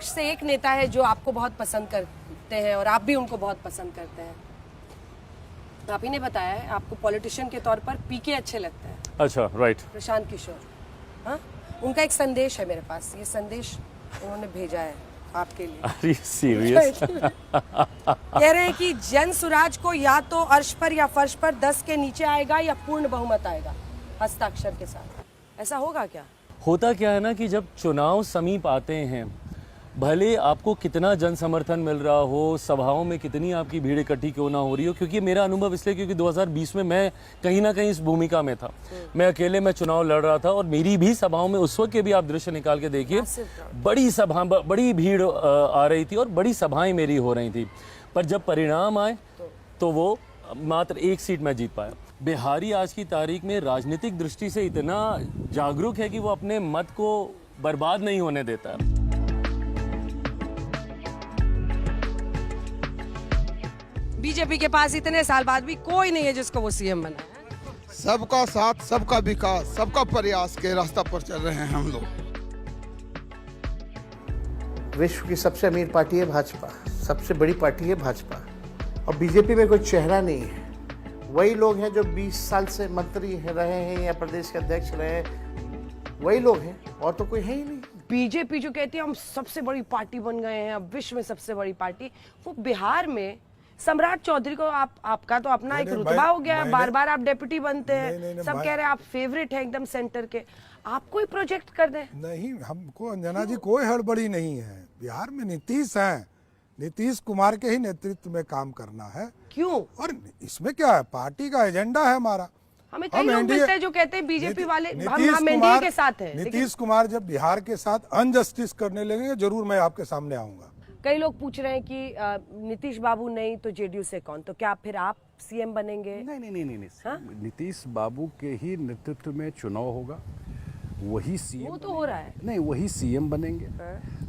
विपक्ष से एक नेता है जो आपको बहुत पसंद करते हैं और आप भी उनको बहुत पसंद करते हैं। आप ही ने बताया है आपको पॉलिटिशियन के तौर पर पीके अच्छे लगते हैं। अच्छा, राइट। प्रशांत किशोर, हाँ, उनका एक संदेश है मेरे पास, ये संदेश उन्होंने भेजा है आपके लिए। Are you serious? कह रहे हैं कि जन सुराज को या तो अर्श पर या फर्श पर 10 के नीचे आएगा या पूर्ण बहुमत आएगा हस्ताक्षर के साथ। ऐसा होगा क्या? होता क्या है ना कि जब चुनाव समीप आते हैं, भले आपको कितना जन समर्थन मिल रहा हो, सभाओं में कितनी आपकी भीड़ इकट्ठी क्यों ना हो रही हो, क्योंकि मेरा अनुभव इसलिए क्योंकि 2020 में मैं कहीं ना कहीं इस भूमिका में था। मैं अकेले में चुनाव लड़ रहा था और मेरी भी सभाओं में उस वक्त के भी आप दृश्य निकाल के देखिए, बड़ी भीड़ आ रही थी और बड़ी सभाएं मेरी हो रही थी। पर जब परिणाम आए तो वो मात्र एक सीट मैं जीत पाया। बिहारी आज की तारीख में राजनीतिक दृष्टि से इतना जागरूक है कि वो अपने मत को बर्बाद नहीं होने देता है। बीजेपी के पास इतने साल बाद भी कोई नहीं है जिसको वो सीएम बनाए। सबका साथ, सबका विकास, सबका प्रयास के रास्ता पर चल रहे हैं हम लोग। विश्व की सबसे अमीर पार्टी है भाजपा, सबसे बड़ी पार्टी है भाजपा, और बीजेपी में कोई चेहरा नहीं है। वही लोग हैं जो 20 साल से मंत्री रहे हैं या प्रदेश के अध्यक्ष रहे हैं, वही लोग हैं, और तो कोई है ही नहीं। बीजेपी जो कहती है हम सबसे बड़ी पार्टी बन गए हैं, अब विश्व में सबसे बड़ी पार्टी, वो बिहार में सम्राट चौधरी को आपका तो अपना एक रुतबा हो गया है, बार बार आप डेप्यूटी बनते हैं, सब कह रहे हैं आप फेवरेट हैं एकदम सेंटर के, आप कोई प्रोजेक्ट कर दें। नहीं, हमको अंजना जी कोई हड़बड़ी नहीं है। बिहार में नीतीश हैं, नीतीश कुमार के ही नेतृत्व में काम करना है। क्यों? और इसमें क्या है, पार्टी का एजेंडा है हमारा। हमें कई लोग मिलते हैं जो कहते हैं बीजेपी वाले हम एनडीए के साथ हैं। नीतीश कुमार जब बिहार के साथ अनजस्टिस करने लगेंगे, जरूर मैं आपके सामने आऊंगा। कई लोग पूछ रहे हैं कि नीतीश बाबू नहीं तो जेडीयू से कौन, तो क्या फिर आप सीएम बनेंगे? नहीं। हाँ? नीतीश बाबू के ही नेतृत्व में चुनाव होगा, वही सीएम। वो तो हो रहा है। नहीं, वही सीएम बनेंगे,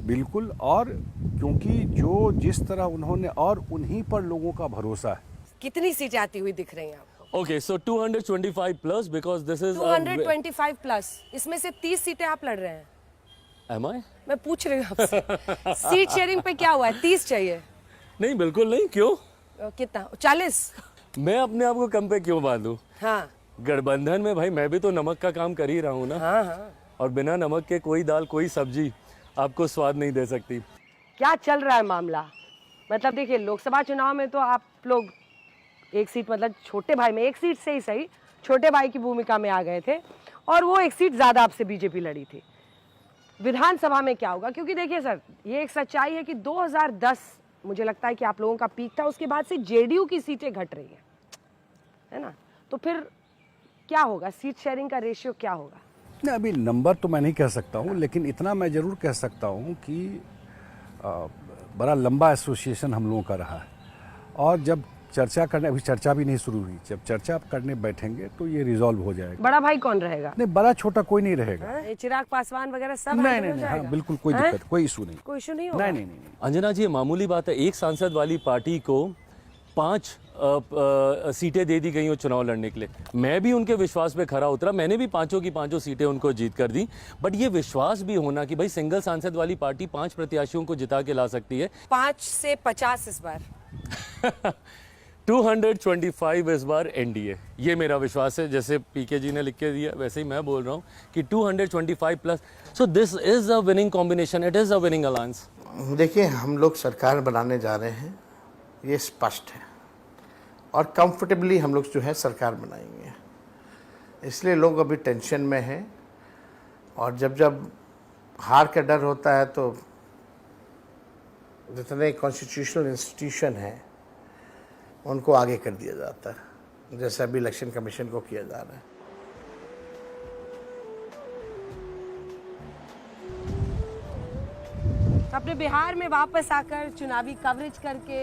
बिल्कुल। और क्योंकि जो जिस तरह उन्होंने, और उन्हीं पर लोगों का भरोसा है। कितनी सीटें आती हुई दिख रही हैं आपको? Okay, so 225 plus because this is 225 plus, इसमें से 30 सीटें आप लड़ रहे हैं। Am I? मैं पूछ रही हूँ आपसे सीट शेयरिंग पे क्या हुआ है? 30 चाहिए? नहीं, बिल्कुल नहीं। क्यों? कितना? 40? मैं अपने आप को कम पे क्यों बांधूं? हाँ गठबंधन में भाई मैं भी तो नमक का काम कर ही रहा हूँ ना। हाँ। और बिना नमक के कोई दाल कोई सब्जी आपको स्वाद नहीं दे सकती। क्या चल रहा है मामला? मतलब देखिए, लोकसभा चुनाव में तो आप लोग एक सीट, मतलब छोटे भाई में एक सीट से ही सही, छोटे भाई की भूमिका में आ गए थे और वो एक सीट ज्यादा आपसे बीजेपी लड़ी थी। विधानसभा में क्या होगा? क्योंकि देखिए सर, ये एक सच्चाई है कि 2010 मुझे लगता है कि आप लोगों का पीक था, उसके बाद से जेडीयू की सीटें घट रही हैं, है ना? तो फिर क्या होगा? सीट शेयरिंग का रेशियो क्या होगा? नहीं, अभी नंबर तो मैं नहीं कह सकता हूँ, लेकिन इतना मैं जरूर कह सकता हूँ कि बड़ा लंबा एसोसिएशन हम लोगों का रहा है। और जब चर्चा करने, अभी चर्चा भी नहीं शुरू हुई, जब चर्चा करने बैठेंगे तो ये रिजॉल्व हो जाएगा। बड़ा भाई कौन रहेगा? नहीं, बड़ा छोटा कोई नहीं रहेगा। चिराग पासवान वगैरह सब? नहीं, हाँ, बिल्कुल कोई दिक्कत, कोई इशू नहीं। कोई इशू नहीं होगा? नहीं। अंजना जी, ये मामूली बात है। एक सांसद वाली पार्टी को 5 सीटें दे दी गई हो चुनाव लड़ने के लिए। मैं भी उनके विश्वास पे खरा उतरा, मैंने भी 5 की 5 सीटें उनको जीत कर दी। बट ये विश्वास भी होना कि भाई सिंगल सांसद वाली पार्टी 5 प्रत्याशियों को जिता के ला सकती है। 5 से 50 इस बार 225 इस बार एनडीए, ये मेरा विश्वास है। जैसे पीके जी ने लिख के दिया वैसे ही मैं बोल रहा हूँ कि 225 plus. So this is a winning combination, it is a winning alliance. देखिए, हम लोग सरकार बनाने जा रहे हैं, ये स्पष्ट है, और कंफर्टेबली हम लोग जो है सरकार बनाएंगे। इसलिए लोग अभी टेंशन में हैं, और जब हार का डर होता है तो जितने कॉन्स्टिट्यूशनल इंस्टीट्यूशन हैं उनको आगे कर दिया जाता है, जैसे अभी इलेक्शन कमीशन को किया जा रहा है। अपने बिहार में वापस आकर चुनावी कवरेज करके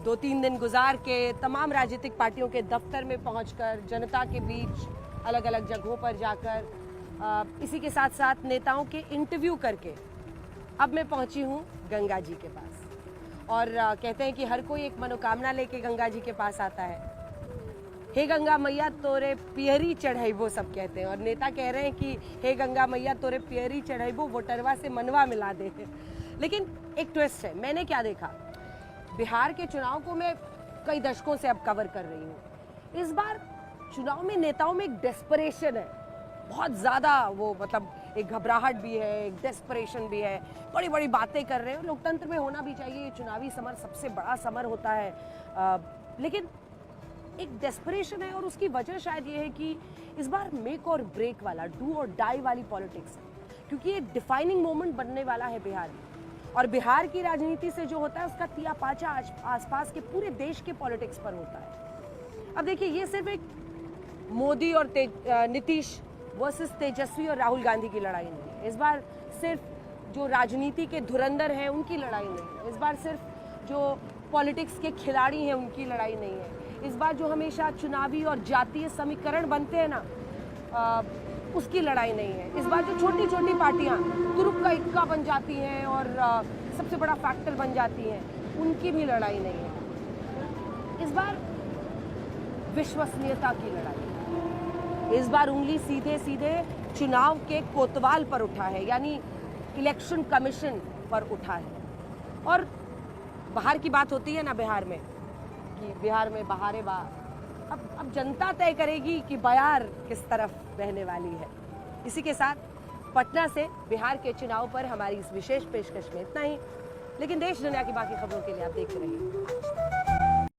2-3 दिन गुजार के, तमाम राजनीतिक पार्टियों के दफ्तर में पहुंचकर, जनता के बीच अलग अलग जगहों पर जाकर, इसी के साथ साथ नेताओं के इंटरव्यू करके अब मैं पहुंची हूं गंगा जी के पास। और कहते हैं कि हर कोई एक मनोकामना लेके गंगा जी के पास आता है। हे गंगा मैया तोरे पियरी चढ़ाइबो, सब कहते हैं, और नेता कह रहे हैं कि हे गंगा मैया तोरे पियरी चढ़ाइबो, वोटरवा से मनवा मिला दे। लेकिन एक ट्विस्ट है, मैंने क्या देखा, बिहार के चुनाव को मैं कई दशकों से अब कवर कर रही हूँ। इस बार चुनाव में नेताओं में एक डेस्परेशन है, बहुत ज़्यादा, वो मतलब एक घबराहट भी है, एक डेस्परेशन भी है, बड़ी बड़ी बातें कर रहे हैं। लोकतंत्र में होना भी चाहिए, ये चुनावी समर सबसे बड़ा समर होता है, लेकिन एक डेस्परेशन है। और उसकी वजह शायद ये है कि इस बार मेक और ब्रेक वाला, डू और डाई वाली पॉलिटिक्स है, क्योंकि ये डिफाइनिंग मोमेंट बनने वाला है बिहार में। और बिहार की राजनीति से जो होता है उसका तिया पाचा आसपास के पूरे देश के पॉलिटिक्स पर होता है। अब देखिए, ये सिर्फ एक मोदी और नीतीश वर्सेस तेजस्वी और राहुल गांधी की लड़ाई नहीं है। इस बार सिर्फ जो राजनीति के धुरंधर हैं उनकी लड़ाई नहीं है। इस बार सिर्फ जो पॉलिटिक्स के खिलाड़ी हैं उनकी लड़ाई नहीं है। इस बार जो हमेशा चुनावी और जातीय समीकरण बनते हैं ना, उसकी लड़ाई नहीं है। इस बार जो छोटी छोटी पार्टियां तुरुप का इक्का बन जाती हैं और सबसे बड़ा फैक्टर बन जाती हैं, उनकी भी लड़ाई नहीं है। इस बार विश्वसनीयता की लड़ाई है। इस बार उंगली सीधे सीधे चुनाव के कोतवाल पर उठा है, यानी इलेक्शन कमीशन पर उठा है। और बाहर की बात होती है ना बिहार में, कि बिहार में बहारे अब जनता तय करेगी कि बयार किस तरफ बहने वाली है। इसी के साथ पटना से बिहार के चुनाव पर हमारी इस विशेष पेशकश में इतना ही, लेकिन देश दुनिया की बाकी खबरों के लिए आप देखते रहिए।